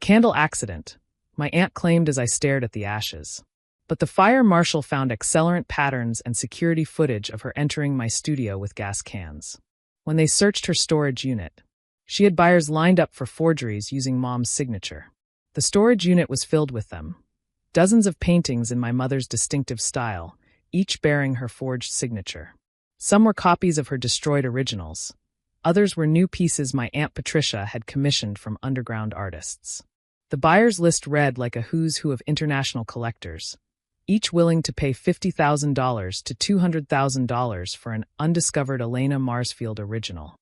candle accident, my aunt claimed as I stared at the ashes. But the fire marshal found accelerant patterns and security footage of her entering my studio with gas cans. When they searched her storage unit, she had buyers lined up for forgeries using Mom's signature. The storage unit was filled with them. Dozens of paintings in my mother's distinctive style, each bearing her forged signature. Some were copies of her destroyed originals. Others were new pieces my Aunt Patricia had commissioned from underground artists. The buyers list read like a who's who of international collectors, each willing to pay $50,000 to $200,000 for an undiscovered Elena Marsfield original.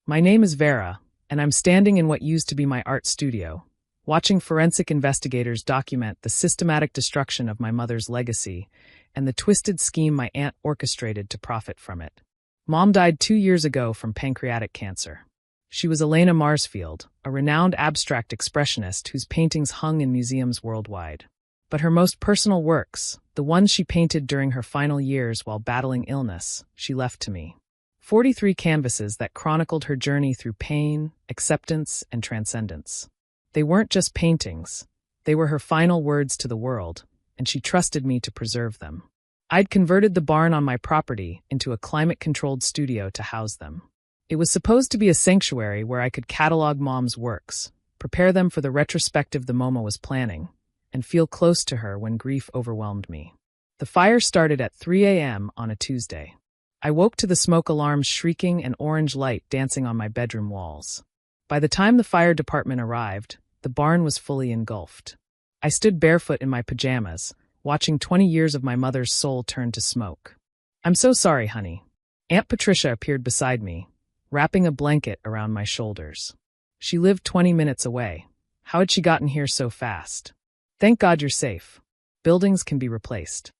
My name is Vera, and I'm standing in what used to be my art studio, watching forensic investigators document the systematic destruction of my mother's legacy and the twisted scheme my aunt orchestrated to profit from it. Mom died 2 years ago from pancreatic cancer. She was Elena Marsfield, a renowned abstract expressionist whose paintings hung in museums worldwide. But her most personal works, the ones she painted during her final years while battling illness, she left to me. 43 canvases that chronicled her journey through pain, acceptance, and transcendence. They weren't just paintings. They were her final words to the world, and she trusted me to preserve them. I'd converted the barn on my property into a climate-controlled studio to house them. It was supposed to be a sanctuary where I could catalog Mom's works, prepare them for the retrospective the MoMA was planning, and feel close to her when grief overwhelmed me. The fire started at 3 a.m. on a Tuesday. I woke to the smoke alarms shrieking and orange light dancing on my bedroom walls. By the time the fire department arrived, the barn was fully engulfed. I stood barefoot in my pajamas, watching 20 years of my mother's soul turn to smoke. "I'm so sorry, honey." Aunt Patricia appeared beside me, wrapping a blanket around my shoulders. She lived 20 minutes away. How had she gotten here so fast? "Thank God you're safe. Buildings can be replaced."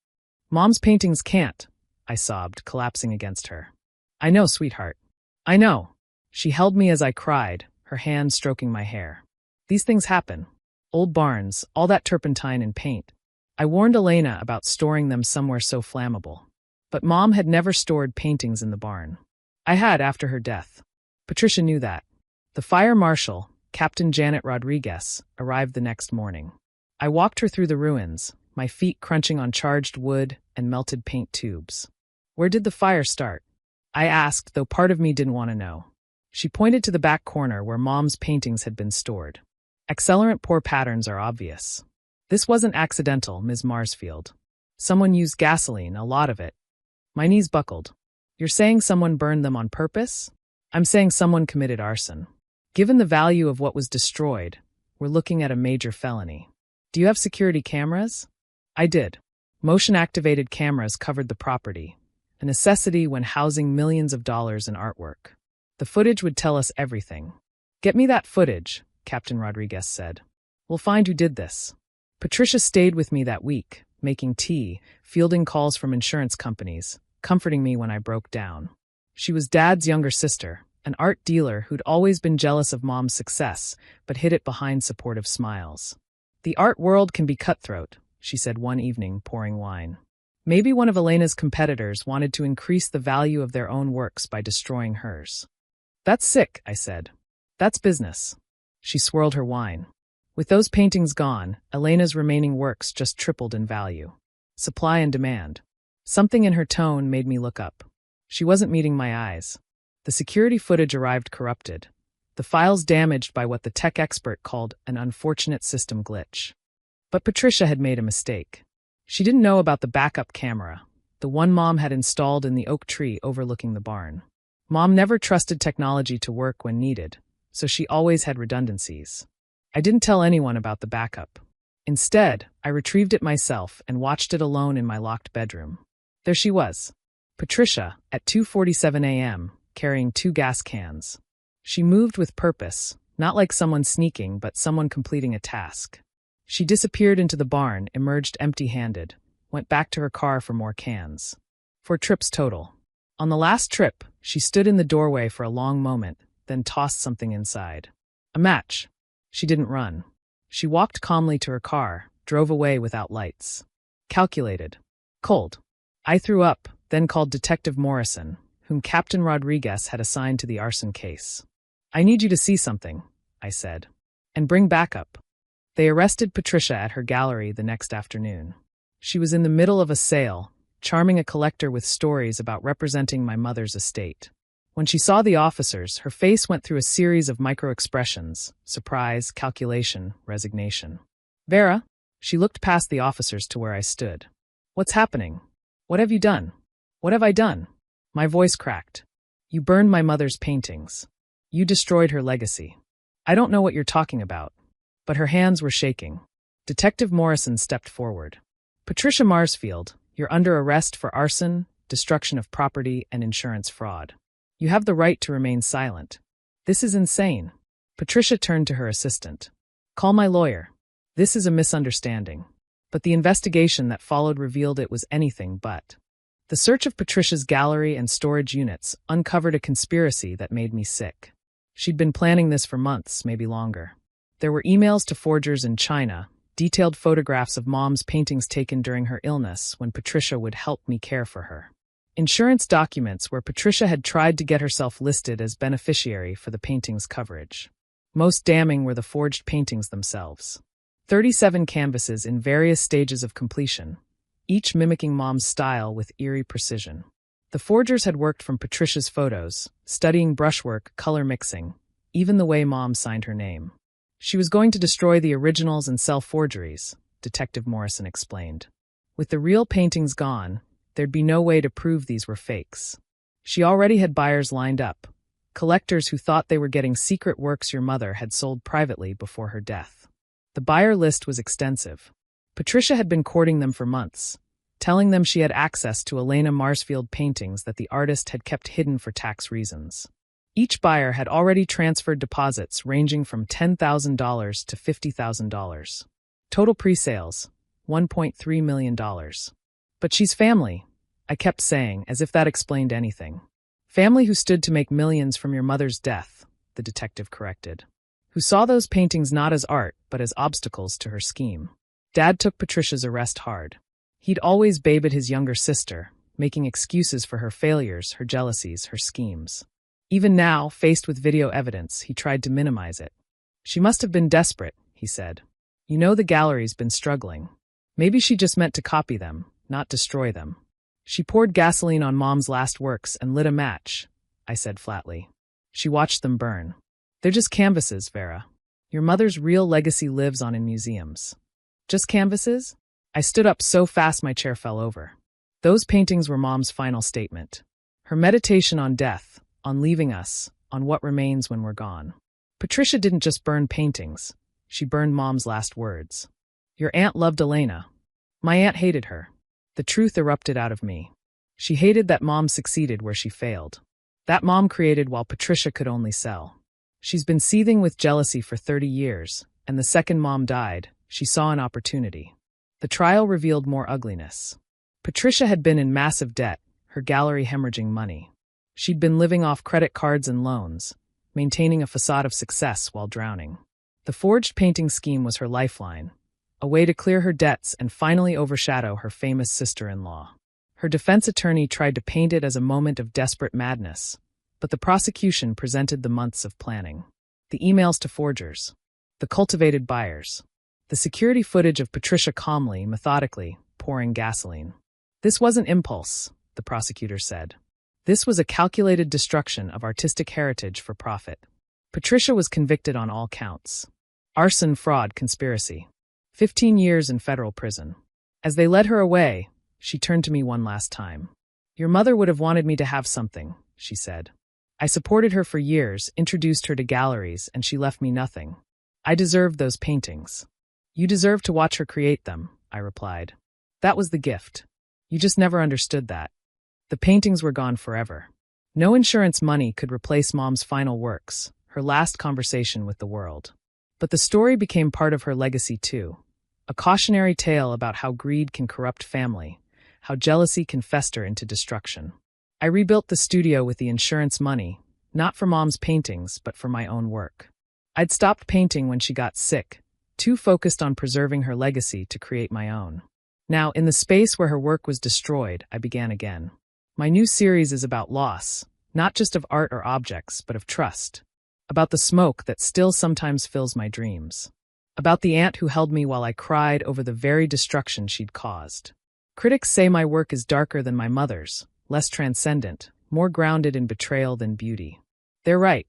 "Mom's paintings can't," I sobbed, collapsing against her. "I know, sweetheart. I know." She held me as I cried, her hand stroking my hair. "These things happen. Old barns, all that turpentine and paint. I warned Elena about storing them somewhere so flammable. But Mom had never stored paintings in the barn. I had after her death. Patricia knew that. The fire marshal, Captain Janet Rodriguez, arrived the next morning. I walked her through the ruins, my feet crunching on charged wood and melted paint tubes. "Where did the fire start?" I asked, though part of me didn't want to know. She pointed to the back corner where Mom's paintings had been stored. "Accelerant pour patterns are obvious." "This wasn't accidental, Ms. Marsfield. Someone used gasoline, a lot of it." My knees buckled. "You're saying someone burned them on purpose?" "I'm saying someone committed arson. Given the value of what was destroyed, we're looking at a major felony." "Do you have security cameras?" I did. Motion-activated cameras covered the property, a necessity when housing millions of dollars in artwork. The footage would tell us everything. "Get me that footage," Captain Rodriguez said. "We'll find who did this." Patricia stayed with me that week, making tea, fielding calls from insurance companies, comforting me when I broke down. She was Dad's younger sister, an art dealer who'd always been jealous of Mom's success, but hid it behind supportive smiles. "The art world can be cutthroat," she said one evening, pouring wine. "Maybe one of Elena's competitors wanted to increase the value of their own works by destroying hers." "That's sick," I said. "That's business." She swirled her wine. With those paintings gone, Elena's remaining works just tripled in value. Supply and demand. Something in her tone made me look up. She wasn't meeting my eyes. The security footage arrived corrupted. The files damaged by what the tech expert called an unfortunate system glitch. But Patricia had made a mistake. She didn't know about the backup camera, the one Mom had installed in the oak tree overlooking the barn. Mom never trusted technology to work when needed, so she always had redundancies. I didn't tell anyone about the backup. Instead, I retrieved it myself and watched it alone in my locked bedroom. There she was, Patricia, at 2:47 a.m., carrying 2 gas cans. She moved with purpose, not like someone sneaking, but someone completing a task. She disappeared into the barn, emerged empty-handed, went back to her car for more cans. 4 trips total. On the last trip, she stood in the doorway for a long moment, then tossed something inside. A match. She didn't run. She walked calmly to her car, drove away without lights. Calculated. Cold. I threw up, then called Detective Morrison, whom Captain Rodriguez had assigned to the arson case. "I need you to see something," I said. "And bring backup." They arrested Patricia at her gallery the next afternoon. She was in the middle of a sale, charming a collector with stories about representing my mother's estate. When she saw the officers, her face went through a series of micro-expressions: surprise, calculation, resignation. "Vera?" She looked past the officers to where I stood. "What's happening? What have you done?" "What have I done?" My voice cracked. "You burned my mother's paintings. You destroyed her legacy." "I don't know what you're talking about." But her hands were shaking. Detective Morrison stepped forward. "Patricia Marsfield, you're under arrest for arson, destruction of property, and insurance fraud. You have the right to remain silent." "This is insane." Patricia turned to her assistant. "Call my lawyer. This is a misunderstanding." But the investigation that followed revealed it was anything but. The search of Patricia's gallery and storage units uncovered a conspiracy that made me sick. She'd been planning this for months, maybe longer. There were emails to forgers in China, detailed photographs of Mom's paintings taken during her illness when Patricia would help me care for her. Insurance documents where Patricia had tried to get herself listed as beneficiary for the painting's coverage. Most damning were the forged paintings themselves. 37 canvases in various stages of completion, each mimicking Mom's style with eerie precision. The forgers had worked from Patricia's photos, studying brushwork, color mixing, even the way Mom signed her name. She was going to destroy the originals and sell forgeries, Detective Morrison explained. With the real paintings gone, there'd be no way to prove these were fakes. She already had buyers lined up, collectors who thought they were getting secret works your mother had sold privately before her death. The buyer list was extensive. Patricia had been courting them for months, telling them she had access to Elena Marsfield paintings that the artist had kept hidden for tax reasons. Each buyer had already transferred deposits ranging from $10,000 to $50,000. Total pre-sales, $1.3 million. "But she's family," I kept saying, as if that explained anything. "Family who stood to make millions from your mother's death," the detective corrected. "Who saw those paintings not as art, but as obstacles to her scheme." Dad took Patricia's arrest hard. He'd always babed his younger sister, making excuses for her failures, her jealousies, her schemes. Even now, faced with video evidence, he tried to minimize it. "She must have been desperate," he said. "You know the gallery's been struggling. Maybe she just meant to copy them, not destroy them." "She poured gasoline on Mom's last works and lit a match," I said flatly. "She watched them burn. They're just canvases, Vera. Your mother's real legacy lives on in museums." "Just canvases?" I stood up so fast my chair fell over. Those paintings were Mom's final statement. Her meditation on death, on leaving us, on what remains when we're gone. Patricia didn't just burn paintings. She burned Mom's last words. "Your aunt loved Elena. My aunt hated her." The truth erupted out of me. She hated that Mom succeeded where she failed. That Mom created while Patricia could only sell. She's been seething with jealousy for 30 years, and the second Mom died, she saw an opportunity. The trial revealed more ugliness. Patricia had been in massive debt, her gallery hemorrhaging money. She'd been living off credit cards and loans, maintaining a facade of success while drowning. The forged painting scheme was her lifeline, a way to clear her debts and finally overshadow her famous sister-in-law. Her defense attorney tried to paint it as a moment of desperate madness, but the prosecution presented the months of planning. The emails to forgers, the cultivated buyers, the security footage of Patricia calmly, methodically, pouring gasoline. "This wasn't impulse," the prosecutor said. "This was a calculated destruction of artistic heritage for profit." Patricia was convicted on all counts. Arson, fraud, conspiracy. 15 years in federal prison. As they led her away, she turned to me one last time. "Your mother would have wanted me to have something," she said. "I supported her for years, introduced her to galleries, and she left me nothing. I deserved those paintings." "You deserved to watch her create them," I replied. "That was the gift. You just never understood that. The paintings were gone forever. No insurance money could replace Mom's final works, her last conversation with the world. But the story became part of her legacy too. A cautionary tale about how greed can corrupt family, how jealousy can fester into destruction. I rebuilt the studio with the insurance money, not for Mom's paintings, but for my own work. I'd stopped painting when she got sick, too focused on preserving her legacy to create my own. Now, in the space where her work was destroyed, I began again. My new series is about loss, not just of art or objects, but of trust. About the smoke that still sometimes fills my dreams. about the aunt who held me while I cried over the very destruction she'd caused. Critics say my work is darker than my mother's, less transcendent, more grounded in betrayal than beauty. They're right.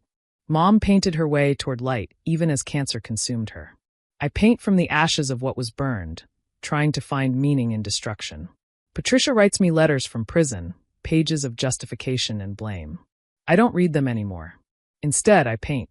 Mom painted her way toward light even as cancer consumed her. I paint from the ashes of what was burned, trying to find meaning in destruction. Patricia writes me letters from prison, pages of justification and blame. I don't read them anymore. Instead, I paint.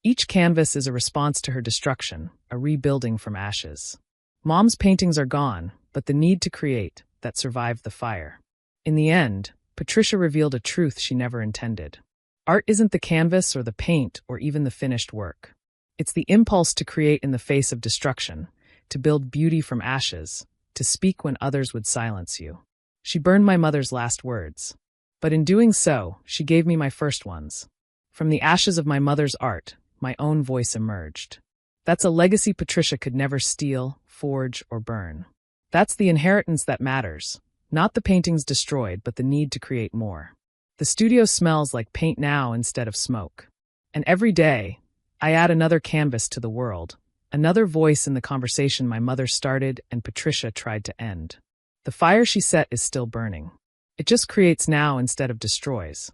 Each canvas is a response to her destruction, a rebuilding from ashes. Mom's paintings are gone, but the need to create, that survived the fire. In the end, Patricia revealed a truth she never intended. Art isn't the canvas or the paint or even the finished work. It's the impulse to create in the face of destruction, to build beauty from ashes, to speak when others would silence you. She burned my mother's last words. But in doing so, she gave me my first ones. From the ashes of my mother's art, my own voice emerged. That's a legacy Patricia could never steal, forge, or burn. That's the inheritance that matters, not the paintings destroyed, but the need to create more. The studio smells like paint now instead of smoke. And every day, I add another canvas to the world, another voice in the conversation my mother started and Patricia tried to end. The fire she set is still burning. It just creates now instead of destroys.